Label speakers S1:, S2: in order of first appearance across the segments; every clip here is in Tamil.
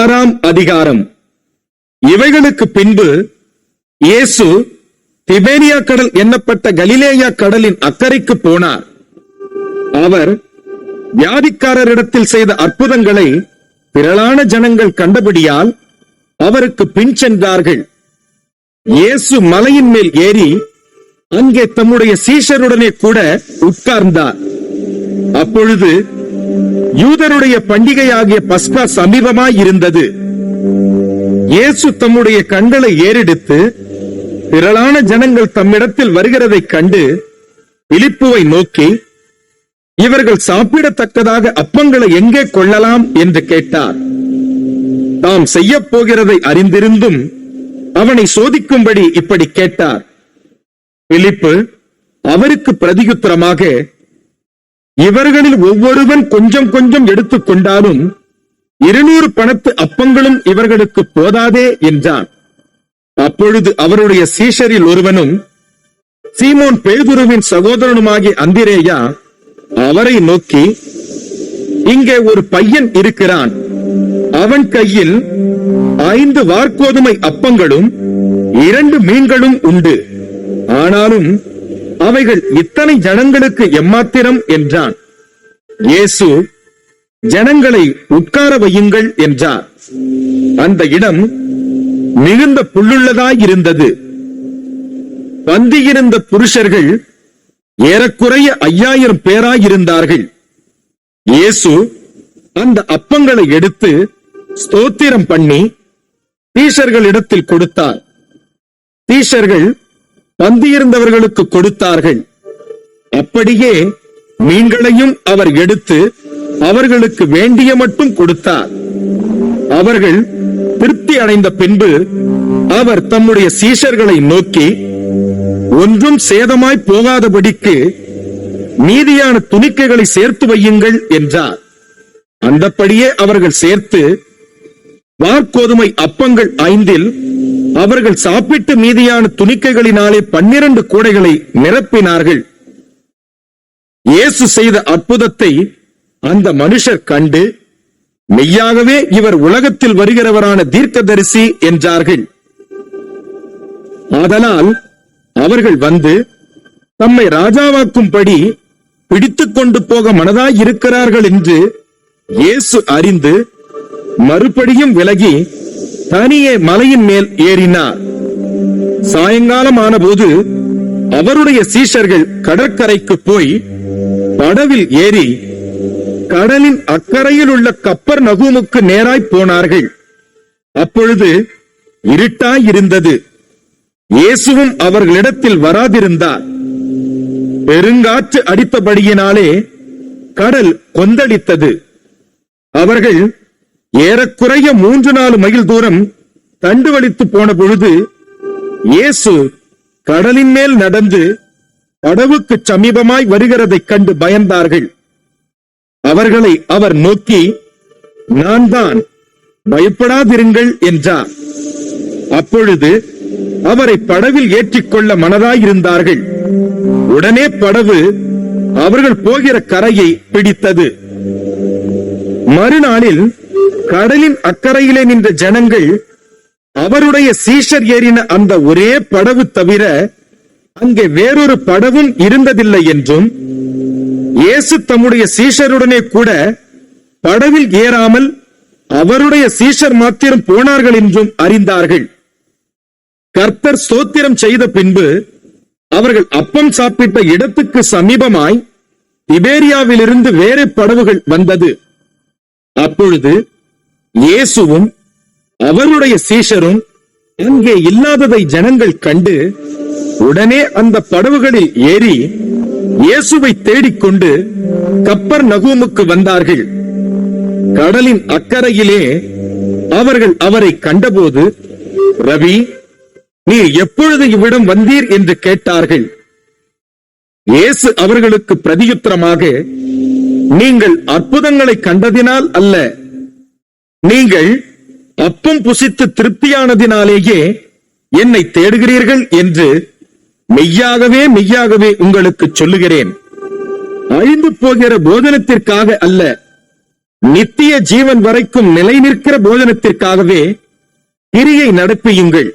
S1: 6ஆம் அதிகாரம். இவைகளுக்கு பின்பு இயேசு திபேரியா கடல் எண்ணப்பட்ட கலிலேயா கடலின் அக்கறைக்கு போனார். அவர் வியாதிக்காரரிடத்தில் செய்த அற்புதங்களை திரளான ஜனங்கள் கண்டபடியால் அவருக்கு பின் சென்றார்கள். இயேசு மலையின் மேல் ஏறி அங்கே தம்முடைய சீஷருடனே கூட உட்கார்ந்தார். அப்பொழுது யூதருடைய பண்டிகையாகிய பஸ்கா சமீபமாய் இருந்தது. இயேசு தம்முடைய கண்களை ஏறெடுத்து திரளான ஜனங்கள் தம்மிடத்தில் வருகிறதைக் கண்டு பிலிப்புவை நோக்கி, இவர்கள் சாப்பிடத்தக்கதாக அப்பங்களை எங்கே கொள்ளலாம் என்று கேட்டார். தாம் செய்யப் போகிறதை அறிந்திருந்தும் அவனை சோதிக்கும்படி இப்படி கேட்டார். பிலிப்பு அவருக்கு பிரதியுத்தரமாக, இவர்களில் ஒவ்வொருவன் கொஞ்சம் கொஞ்சம் எடுத்துக் கொண்டாலும் 200 பணத்து அப்பங்களும் இவர்களுக்கு போதாதே என்றான். அப்பொழுது அவருடைய சீஷரில் ஒருவனும் சீமோன் பேதுருவின் சகோதரனுமாகிய அந்திரேயா அவரை நோக்கி, இங்கே ஒரு பையன் இருக்கிறான். அவன் கையில் 5 வாற்கோதுமை அப்பங்களும் 2 மீன்களும் உண்டு. ஆனாலும் அவைகள் இத்தனை ஜனங்களுக்கு எம்மாத்திரம் என்றான். இயேசு, ஜனங்களை உட்கார வையுங்கள் என்றார். அந்த இடம் மிகுந்த புல்லுள்ளதாயிருந்தது. பந்தியிருந்த புருஷர்கள் ஏறக்குறைய 5000 பேராயிருந்தார்கள். இயேசு அந்த அப்பங்களை எடுத்து ஸ்தோத்திரம் பண்ணி சீஷர்களிடத்தில் கொடுத்தார். சீஷர்கள் பந்தியிருந்தவர்களுக்கு கொடுத்தார்கள். அப்படியே மீன்களையும் அவர் எடுத்து அவர்களுக்கு வேண்டிய மட்டும் கொடுத்தார். அவர்கள் திருப்தி அடைந்த பின்பு அவர் தம்முடைய சீஷர்களை நோக்கி, ஒன்றும் சேதமாய் போகாதபடிக்கு மீதியான துணிக்கைகளை சேர்த்து வையுங்கள் என்றார். அந்தப்படியே அவர்கள் சேர்த்து வாற்கோதுமை அப்பங்கள் 5 அவர்கள் சாப்பிட்டு மீதியான துணிக்கைகளினாலே 12 கூடைகளை நிரப்பினார்கள். இயேசு செய்த அற்புதத்தை அந்த மனுஷர் கண்டு, மெய்யாகவே இவர் உலகத்தில் வருகிறவரான தீர்க்கதரிசி என்றார்கள். ஆதலால் அவர்கள் வந்து தம்மை ராஜாவாக்கும்படி பிடித்துக் கொண்டு போக மனதாய் இருக்கிறார்கள் என்று இயேசு அறிந்து மறுபடியும் விலகி தனியே மலையின் மேல் ஏறினார். சாயங்காலம் ஆனபோது அவருடைய சீஷர்கள் கடற்கரைக்கு போய் படவில் ஏறி கடலின் அக்கறையில் உள்ள கப்பர்நகூமுக்கு நேராய் போனார்கள். அப்பொழுது இருட்டாயிருந்தது. இயேசுவும் அவர்களிடத்தில் வராதிருந்தார். பெருங்காற்று அடித்தபடியினாலே கடல் கொந்தளித்தது. அவர்கள் ஏறக்குறைய 3-4 மைல் தூரம் தண்டு வலித்து போன பொழுது இயேசு கடலின் மேல் நடந்து படவுக்கு சமீபமாய் வருகிறதைக் கண்டு பயந்தார்கள். அவர்களை அவர் நோக்கி, நான் தான், பயப்படாதிருங்கள் என்றார். அப்பொழுது அவரை படவில் ஏற்றிக்கொள்ள மனதாயிருந்தார்கள். உடனே படவு அவர்கள் போகிற கரையை பிடித்தது. மறுநாளில் கடலின் அக்கறையிலே நின்ற ஜனங்கள் அவருடைய சீஷர் ஏறின அந்த ஒரே படவு தவிர அங்கே வேறொரு படவும் இருந்ததில்லை என்றும், இயேசு தம்முடைய சீஷருடனே கூட படவில் ஏறாமல் அவருடைய சீஷர் மாத்திரம் போனார்கள் என்றும் அறிந்தார்கள். கர்த்தர் ஸ்தோத்திரம் செய்த பின்பு அவர்கள் அப்பம் சாப்பிட்ட இடத்துக்கு சமீபமாய் திபேரியாவிலிருந்து வேறு படவுகள் வந்தது. அப்பொழுது இயேசுவும் அவருடைய சீஷரும் அங்கே இல்லாததை ஜனங்கள் கண்டு உடனே அந்த படவுகளில் ஏறி இயேசுவை தேடிக்கொண்டு கப்பர்நகூமுக்கு வந்தார்கள். கடலின் அக்கறையிலே அவர்கள் அவரை கண்டபோது, ரவி, நீர் எப்பொழுது இவ்விடம் வந்தீர் என்று கேட்டார்கள். இயேசு அவர்களுக்கு பிரதியுத்தரமாக, நீங்கள் அற்புதங்களை கண்டதினால் அல்ல, நீங்கள் அப்பம் புசித்து திருப்தியானதினாலேயே என்னை தேடுகிறீர்கள் என்று மெய்யாகவே மெய்யாகவே உங்களுக்கு சொல்லுகிறேன். அழிந்து போகிற போதனத்திற்காக அல்ல, நித்திய ஜீவன் வரைக்கும் நிலை நிற்கிற போஜனத்திற்காகவே கிரியை நடப்பியுங்கள்.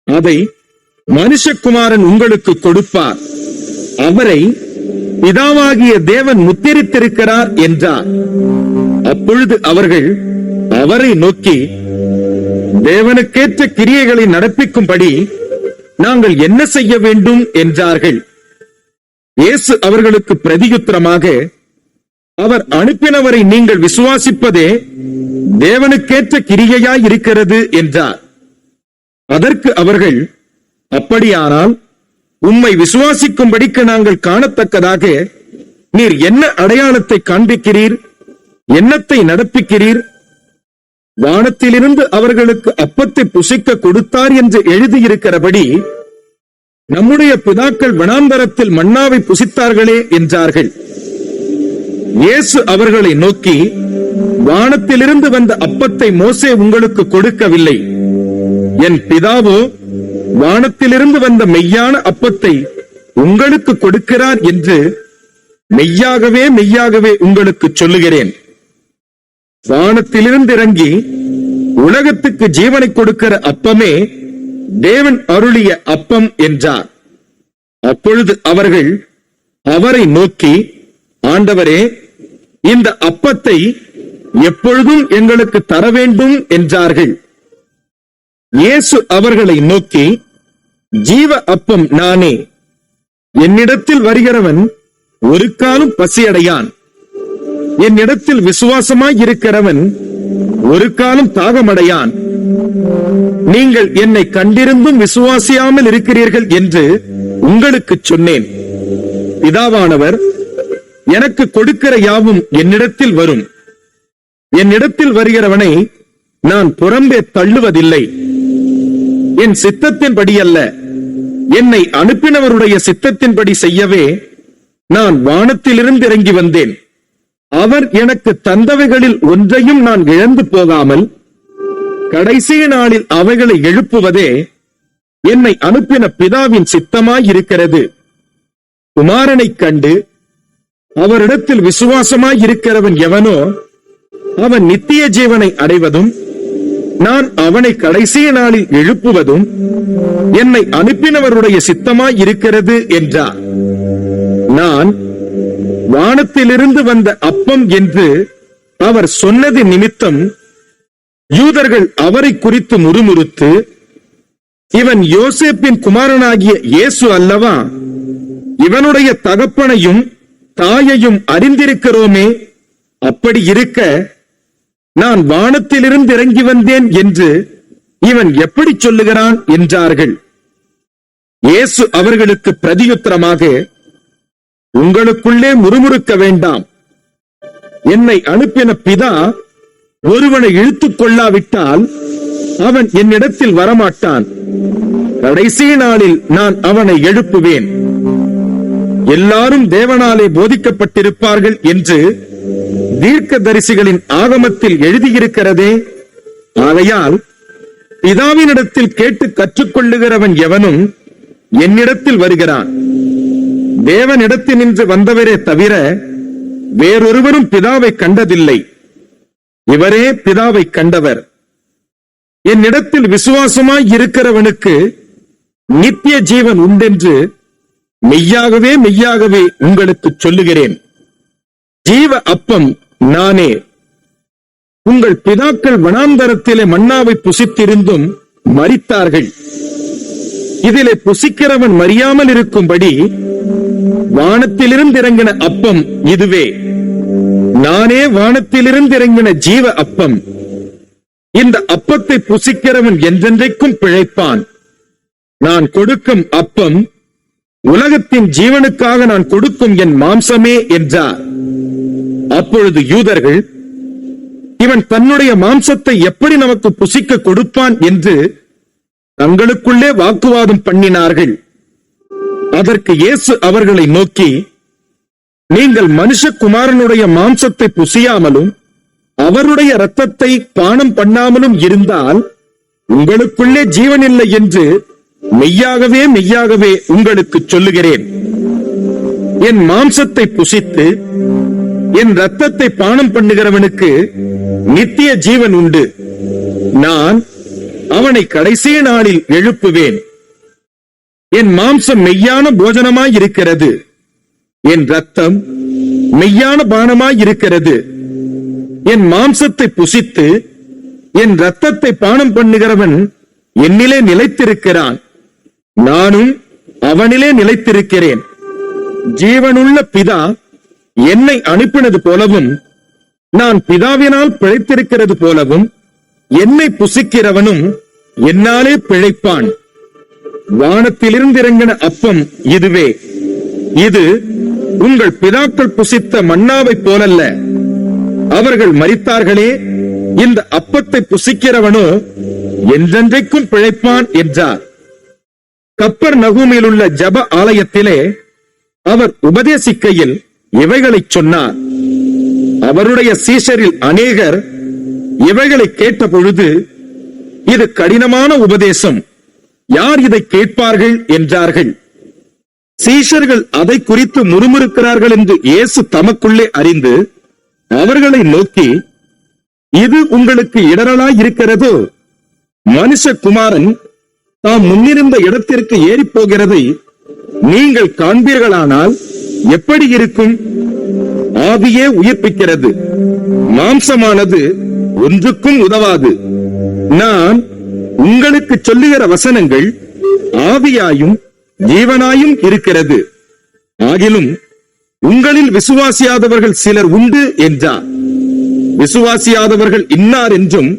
S1: அதை மனுஷகுமாரன் உங்களுக்கு கொடுப்பார். அவரை பிதாவாகிய தேவன் முத்திரித்திருக்கிறார் என்றார். அப்பொழுது அவர்கள் அவரை நோக்கி, தேவனுக்கேற்ற கிரியைகளை நடப்பிக்கும்படி நாங்கள் என்ன செய்ய வேண்டும் என்றார்கள். இயேசு அவர்களுக்கு பிரதியுத்தரமாக, அவர் அனுப்பினவரை நீங்கள் விசுவாசிப்பதே தேவனுக்கேற்ற கிரியையாய் இருக்கிறது என்றார். அதற்கு அவர்கள், அப்படியானால் உம்மை விசுவாசிக்கும்படிக்கு நாங்கள் காணத்தக்கதாக நீர் என்ன அடையாளத்தை காண்பிக்கிறீர்? என்னத்தை நடப்பிக்கிறீர்? வானத்திலிருந்து அவர்களுக்கு அப்பத்தை புசிக்க கொடுத்தார் என்று எழுதியிருக்கிறபடி நம்முடைய பிதாக்கள் வனாந்தரத்தில் மன்னாவை புசித்தார்களே என்றார்கள். இயேசு அவர்களை நோக்கி, வானத்திலிருந்து வந்த அப்பத்தை மோசே உங்களுக்கு கொடுக்கவில்லை. என் பிதாவோ வானத்திலிருந்து வந்த மெய்யான அப்பத்தை உங்களுக்கு கொடுக்கிறார் என்று மெய்யாகவே மெய்யாகவே உங்களுக்கு சொல்லுகிறேன். வானத்திலிருந்து இறங்கி உலகத்துக்கு ஜீவனை கொடுக்கிற அப்பமே தேவன் அருளிய அப்பம் என்றார். அப்பொழுது அவர்கள் அவரை நோக்கி, ஆண்டவரே, இந்த அப்பத்தை எப்பொழுதும் எங்களுக்கு தர வேண்டும் என்றார்கள். இயேசு அவர்களை நோக்கி, ஜீவ அப்பம் நானே. என்னிடத்தில் வருகிறவன் ஒரு காலும் பசியடையான். என்னிடத்தில் விசுவாசமாய் இருக்கிறவன் ஒரு காலம் தாகமடையான். நீங்கள் என்னை கண்டிருந்தும் விசுவாசியாமல் இருக்கிறீர்கள் என்று உங்களுக்கு சொன்னேன். பிதாவானவர் எனக்கு கொடுக்கிற யாவும் என்னிடத்தில் வரும். என்னிடத்தில் வருகிறவனை நான் புறம்பே தள்ளுவதில்லை. என் சித்தத்தின்படி அல்ல, என்னை அனுப்பினவருடைய சித்தத்தின்படி செய்யவே நான் வானத்திலிருந்து இறங்கி வந்தேன். அவர் எனக்கு தந்தவைகளில் ஒன்றையும் நான் இழந்து போகாமல் கடைசி நாளில் அவைகளை எழுப்புவதே என்னை அனுப்பின பிதாவின் சித்தமாயிருக்கிறது. குமாரனைக் கண்டு அவரிடத்தில் விசுவாசமாயிருக்கிறவன் எவனோ அவன் நித்திய ஜீவனை அடைவதும் நான் அவனை கடைசி நாளில் எழுப்புவதும் என்னை அனுப்பினவருடைய சித்தமாயிருக்கிறது என்றார். நான் வானத்திலிருந்து வந்த அப்பம் என்று அவர் சொன்னது நிமித்தம் யூதர்கள் அவரை குறித்து முறுமுறுத்து, இவன் யோசேப்பின் குமாரனாகிய இயேசு அல்லவா? இவனுடைய தகப்பனையும் தாயையும் அறிந்திருக்கிறோமே. அப்படி இருக்க நான் வானத்திலிருந்து இறங்கி வந்தேன் என்று இவன் எப்படி சொல்லுகிறான் என்றார்கள். இயேசு அவர்களுக்கு பிரதியுத்தரமாக, உங்களுக்குள்ளே முறுமுறுக்க வேண்டாம். என்னை அனுப்பின பிதா ஒருவனை இழுத்துக் கொள்ளாவிட்டால் அவன் என்னிடத்தில் வரமாட்டான். கடைசி நாளில் நான் அவனை எழுப்புவேன். எல்லாரும் தேவனாலே போதிக்கப்பட்டிருப்பார்கள் என்று தீர்க்கதரிசிகளின் ஆகமத்தில் எழுதியிருக்கிறதே. ஆகையால் பிதாவினிடத்தில் கேட்டு கற்றுக்கொள்ளுகிறவன் எவனும் என்னிடத்தில் வருகிறான். தேவனிடத்தினின்று வந்தவரே தவிர வேறொருவரும் பிதாவை கண்டதில்லை. இவரே பிதாவை கண்டவர். என்னிடத்தில் விசுவாசமாய் இருக்கிறவனுக்கு நித்திய ஜீவன் உண்டென்று மெய்யாகவே மெய்யாகவே உங்களுக்கு சொல்லுகிறேன். ஜீவ அப்பம் நானே. உங்கள் பிதாக்கள் வனாந்தரத்திலே மன்னாவை புசித்திருந்தும் மரித்தார்கள். இதிலே புசிக்கிறவன் மறியாமல் இருக்கும்படி வானத்திலிருந்து இறங்கின அப்பம் இதுவே. நானே வானத்திலிருந்து இறங்கின ஜீவ அப்பம். இந்த அப்பத்தை புசிக்கிறவன் என்றென்றைக்கும் பிழைப்பான். நான் கொடுக்கும் அப்பம் உலகத்தின் ஜீவனுக்காக நான் கொடுக்கும் என் மாம்சமே என்றார். அப்பொழுது யூதர்கள், இவன் தன்னுடைய மாம்சத்தை எப்படி நமக்கு புசிக்க கொடுப்பான் என்று தங்களுக்குள்ளே வாக்குவாதம் பண்ணினார்கள். அதற்கு இயேசு அவர்களை நோக்கி, நீங்கள் மனுஷகுமாரனுடைய மாம்சத்தை புசியாமலும் அவருடைய இரத்தத்தை பானம் பண்ணாமலும் இருந்தால் உங்களுக்குள்ளே ஜீவனில்லை என்று மெய்யாகவே மெய்யாகவே உங்களுக்கு சொல்லுகிறேன். என் மாம்சத்தை புசித்து என் இரத்தத்தை பானம் பண்ணுகிறவனுக்கு நித்திய ஜீவன் உண்டு. நான் அவனை கடைசி நாளில் எழுப்புவேன். என் மாம்சம் மெய்யான போஜனமாயிருக்கிறது, என் இரத்தம் மெய்யான பானமாயிருக்கிறது. என் மாம்சத்தை புசித்து என் இரத்தத்தை பானம் பண்ணுகிறவன் என்னிலே நிலைத்திருக்கிறான், நானும் அவனிலே நிலைத்திருக்கிறேன். ஜீவனுள்ள பிதா என்னை அனுப்பினது போலவும், நான் பிதாவினால் பிழைத்திருக்கிறது போலவும், என்னை புசிக்கிறவனும் என்னாலே பிழைப்பான். வானத்திலிருந்து இறங்கின அப்பம் இதுவே. இது உங்கள் பிதாக்கள் புசித்த மன்னாவைப் போலல்ல. அவர்கள் மரித்தார்களே, இந்த அப்பத்தை புசிக்கிறவனோ என்றென்றைக்கும் பிழைப்பான் என்றார். கப்பர்நகூமில் உள்ள ஜெப ஆலயத்திலே அவர் உபதேசிக்கையில் இவைகளைச் சொன்னார். அவருடைய சீஷரில் அநேகர் இவைகளை கேட்ட பொழுது, இது கடினமான உபதேசம், யார் இதை கேட்பார்கள் என்றார்கள். சீஷர்கள் அதை குறித்து முறுமுறுக்கிறார்கள் என்று இயேசு தமக்குள்ளே அறிந்து அவர்களை நோக்கி, இது உங்களுக்கு இடரலாய் இருக்கிறதோ? மனுஷகுமாரன் தாம் முன்னிருந்த இடத்திற்கு ஏறி போகிறதை நீங்கள் காண்பீர்களானால் எப்படி இருக்கும்? ஆவியே உயிர்ப்பிக்கிறது, மாம்சமானது ஒன்றுக்கும் உதவாது. நான் உங்களுக்கு சொல்லுகிற வசனங்கள் ஆவியாயும் ஜீவனாயும் இருக்கிறது. ஆகிலும் உங்களில் விசுவாசியாதவர்கள் சிலர் உண்டு என்றார். விசுவாசியாதவர்கள் இன்னார் என்றும்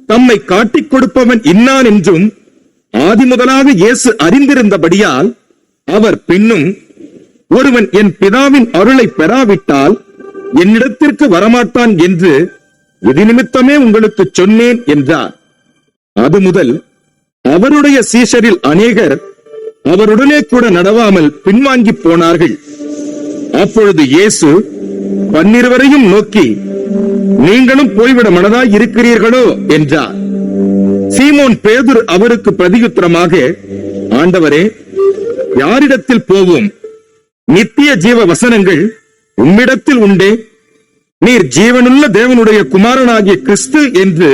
S1: தம்மை காட்டிக் கொடுப்பவன் இன்னான் என்றும் ஆதி முதலாக இயேசு அறிந்திருந்தபடியால் அவர் பின்னும், ஒருவன் என் பிதாவின் அருளை பெறாவிட்டால் என்னிடத்திற்கு வரமாட்டான் என்று இது நிமித்தமே உங்களுக்கு சொன்னேன் என்றார். அது முதல் அவருடைய சீஷரில் அநேகர் அவருடனே கூட நடவாமல் பின்வாங்கி போனார்கள். அப்பொழுது இயேசு 12 நோக்கி, நீங்களும் போய்விட மனதாய் இருக்கிறீர்களோ என்றார். சீமோன் பேதுரு அவருக்கு பிரதியுத்தரமாக, ஆண்டவரே, யாரிடத்தில் போவோம்? நித்திய ஜீவ வசனங்கள் உம்மிடத்தில் உண்டே. நீர் ஜீவனுள்ள தேவனுடைய குமாரனாகிய கிறிஸ்து என்று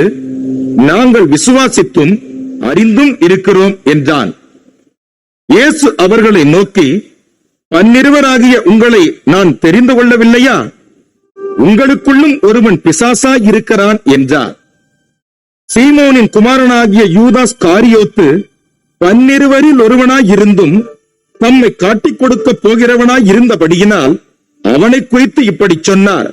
S1: நாங்கள் விசுவாசித்தும் அறிந்தும் இருக்கிறோம் என்றான். இயேசு அவர்களை நோக்கி, 12 உங்களை நான் தெரிந்து கொள்ளவில்லையா? உங்களுக்குள்ளும் ஒருவன் பிசாசாய் இருக்கிறான் என்றார். சீமோனின் குமாரனாகிய யூதாஸ் காரியோத்து 12 ஒருவனாய் இருந்தும் தம்மை காட்டிக் கொடுக்க போகிறவனாய் இருந்தபடியினால் அவனை குறித்து இப்படி சொன்னார்.